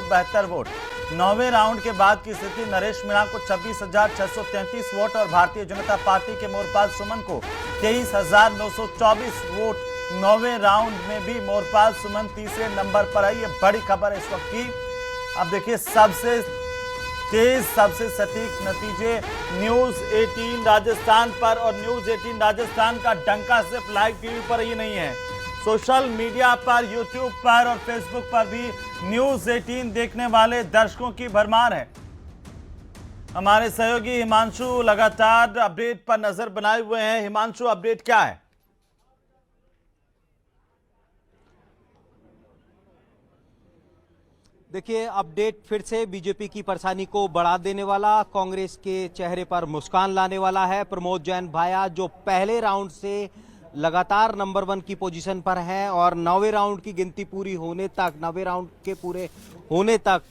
672 vote. 9वें round के बाद की स्थिति, नरेश मीणा को 26,633 वोट और भारतीय जनता पार्टी के मोरपाल सुमन को 23,924 वोट। 9वें राउंड में भी मोरपाल सुमन तीसरे नंबर पर है। ये बड़ी खबर है इस वक्त की। अब देखिए सबसे तेज, सबसे सटीक नतीजे न्यूज 18 राजस्थान पर, और न्यूज 18 राजस्थान का डंका सिर्फ लाइव टीवी पर ही नहीं है, सोशल मीडिया पर, यूट्यूब पर और फेसबुक पर भी न्यूज 18 देखने वाले दर्शकों की भरमार है। हमारे सहयोगी हिमांशु लगातार अपडेट पर नजर बनाए हुए हैं। हिमांशु, अपडेट क्या है? देखिए, अपडेट फिर से बीजेपी की परेशानी को बढ़ा देने वाला, कांग्रेस के चेहरे पर मुस्कान लाने वाला है। प्रमोद जैन भाया जो पहले राउंड से लगातार नंबर 1 की पोजीशन पर हैं और 9वें राउंड की गिनती पूरी होने तक, 9वें राउंड के पूरे होने तक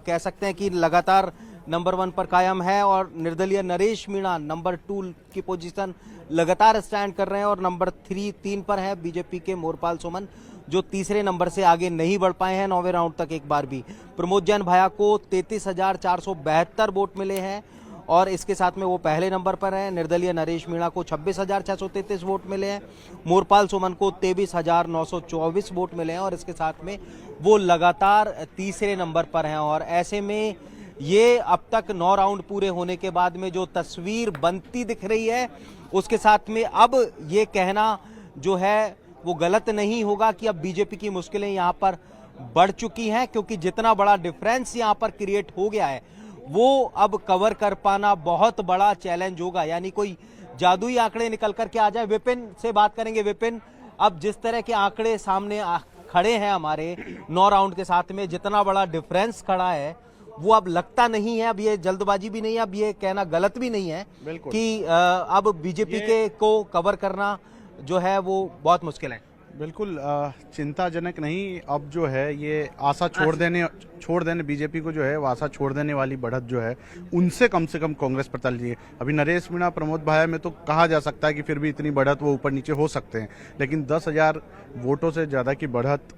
कह सकते हैं कि लगातार नंबर 1 पर कायम है। और निर्दलीय नरेश मीणा नंबर 2 की पोजीशन लगातार स्टैंड कर रहे हैं और नंबर 3 पर है बीजेपी के मोरपाल सुमन, जो तीसरे नंबर से आगे नहीं बढ़ पाए हैं 9वें राउंड तक एक बार भी। प्रमोद जैन भाया को 33,472 वोट मिले हैं और इसके साथ में वो पहले नंबर पर हैं। निर्दलीय नरेश मीणा को 26,633 वोट मिले हैं। मोरपाल सुमन को 23,924 वोट मिले हैं और इसके साथ में वो लगातार तीसरे नंबर पर हैं। और ऐसे में ये अब तक 9 राउंड पूरे होने के बाद में जो तस्वीर बनती दिख रही है, उसके साथ में अब ये कहना जो है वो गलत नहीं होगा कि अब बीजेपी की मुश्किलें यहाँ पर बढ़ चुकी हैं, क्योंकि जितना बड़ा डिफरेंस यहाँ पर क्रिएट हो गया है वो अब कवर कर पाना बहुत बड़ा चैलेंज होगा। यानी कोई जादुई आंकड़े निकल करके आ जाए। विपिन से बात करेंगे। विपिन, अब जिस तरह के आंकड़े सामने खड़े हैं हमारे 9 राउंड के साथ में, जितना बड़ा डिफरेंस खड़ा है वो अब लगता नहीं है, अब ये जल्दबाजी भी नहीं है, अब ये कहना गलत भी नहीं है कि अब बीजेपी के को कवर करना जो है वो बहुत मुश्किल है। बिल्कुल चिंताजनक नहीं। अब जो है ये आशा छोड़ देने बीजेपी को जो है वो आशा छोड़ देने वाली बढ़त जो है उनसे कम कांग्रेस पर चल रही है। अभी नरेश मीणा, प्रमोद भाया में तो कहा जा सकता है कि फिर भी इतनी बढ़त वो ऊपर नीचे हो सकते हैं, लेकिन 10,000 वोटों से ज़्यादा की बढ़त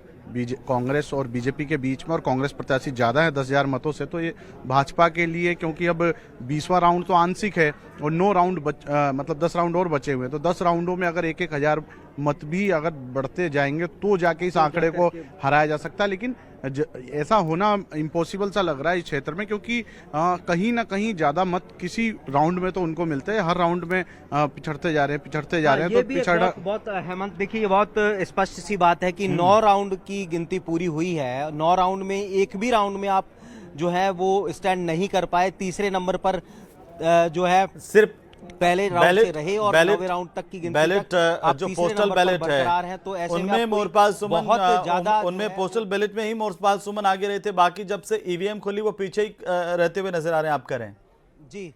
कांग्रेस और बीजेपी के बीच में, और कांग्रेस प्रत्याशी ज़्यादा है 10,000 मतों से, तो ये भाजपा के लिए, क्योंकि अब 20वां राउंड तो आंशिक है और 9 राउंड मतलब 10 राउंड और बचे हुए हैं, तो 10 राउंडों में अगर 1,000 मत भी अगर बढ़ते जाएंगे तो जाके इस आंकड़े को हराया जा सकता है। लेकिन ऐसा होना इम्पॉसिबल सा लग रहा है इस क्षेत्र में, क्योंकि कहीं ना कहीं ज्यादा मत किसी राउंड में तो उनको मिलते हैं, हर राउंड में पिछड़ते जा रहे हैं तो पिछड़ा बहुत। हेमंत, देखिए ये बहुत स्पष्ट सी बात है कि 9 राउंड की गिनती पूरी हुई है। 9 राउंड में एक भी राउंड में आप जो है वो स्टैंड नहीं कर पाए। तीसरे नंबर पर जो है सिर्फ पहले राउंड से रहे और 9वें राउंड तक की गिनती बैलेट जो पोस्टल बैलेट है तो ऐसे उनमें मोरपाल सुमन बहुत ज्यादा उनमें पोस्टल बैलेट में ही मोरपाल सुमन आगे रहे थे, बाकी जब से ईवीएम खुली वो पीछे ही रहते हुए नजर आ रहे हैं। आप करें जी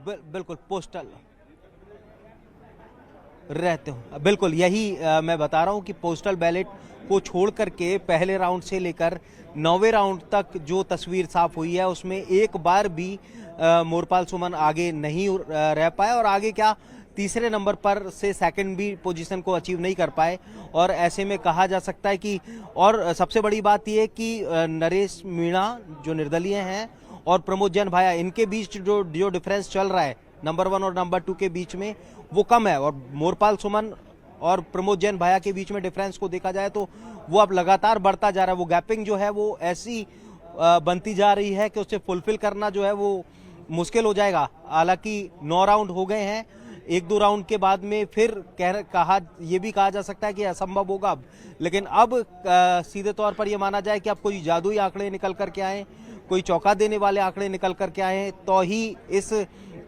बिल्कुल पोस्टल रहते हो, बिल्कुल यही मैं बता रहा हूं कि पोस्टल बैलेट को छोड़ करके पहले राउंड से लेकर 9वें राउंड तक जो तस्वीर साफ हुई है उसमें एक बार भी मोरपाल सुमन आगे नहीं रह पाए और आगे क्या तीसरे नंबर पर से सेकंड भी पोजीशन को अचीव नहीं कर पाए। और ऐसे में कहा जा सकता है कि, और सबसे बड़ी बात यह कि नरेश मीणा जो निर्दलीय हैं और प्रमोद जैन भाया, इनके बीच जो डिफरेंस चल रहा है नंबर 1 और नंबर 2 के बीच में वो कम है, और मोरपाल सुमन और प्रमोद जैन भाया के बीच में डिफरेंस को देखा जाए तो वो अब लगातार बढ़ता जा रहा है। वो गैपिंग जो है वो ऐसी बनती जा रही है कि उसे फुलफिल करना जो है वो मुश्किल हो जाएगा। हालांकि 9 राउंड हो गए हैं, 1-2 राउंड के बाद में फिर ये भी कहा जा सकता है कि असंभव होगा अब, लेकिन अब सीधे तौर पर यह माना जाए कि अब कोई जादुई आंकड़े निकल करके आए, कोई चौंका देने वाले आंकड़े निकल करके आए तो ही इस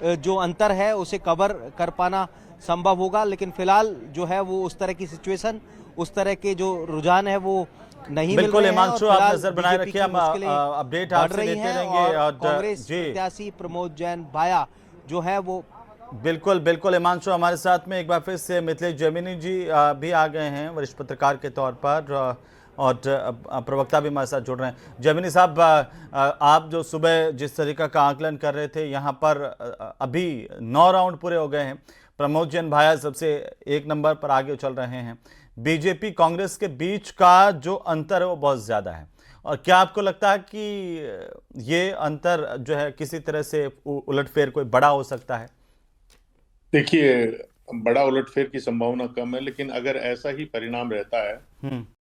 जो अंतर है उसे कवर कर पाना संभव होगा। लेकिन फिलहाल जो है वो उस तरह की सिचुएशन, उस तरह के जो रुझान है वो नहीं। बिल्कुल हिमांशु, आप नजर बनाए रखिए, हम अपडेट आपसे देते रहेंगे। और कांग्रेस प्रत्याशी प्रमोद जैन भाया जो है वो बिल्कुल हिमांशु, हमारे साथ में एक बार फिर से मिथिलेश जैमिनी जी भी आ गए हैं वरिष्ठ पत्रकार के तौर पर, और प्रवक्ता भी हमारे साथ जुड़ रहे हैं। जैमिनी साहब, आप जो सुबह जिस तरीका का आकलन कर रहे थे, यहाँ पर अभी 9 राउंड पूरे हो गए हैं, प्रमोद जैन भाया सबसे 1 नंबर पर आगे चल रहे हैं। बीजेपी कांग्रेस के बीच का जो अंतर है वो बहुत ज्यादा है, और क्या आपको लगता है कि ये अंतर जो है किसी तरह से उलटफेर कोई बड़ा हो सकता है? देखिए, बड़ा उलटफेर की संभावना कम है, लेकिन अगर ऐसा ही परिणाम रहता है हम्म।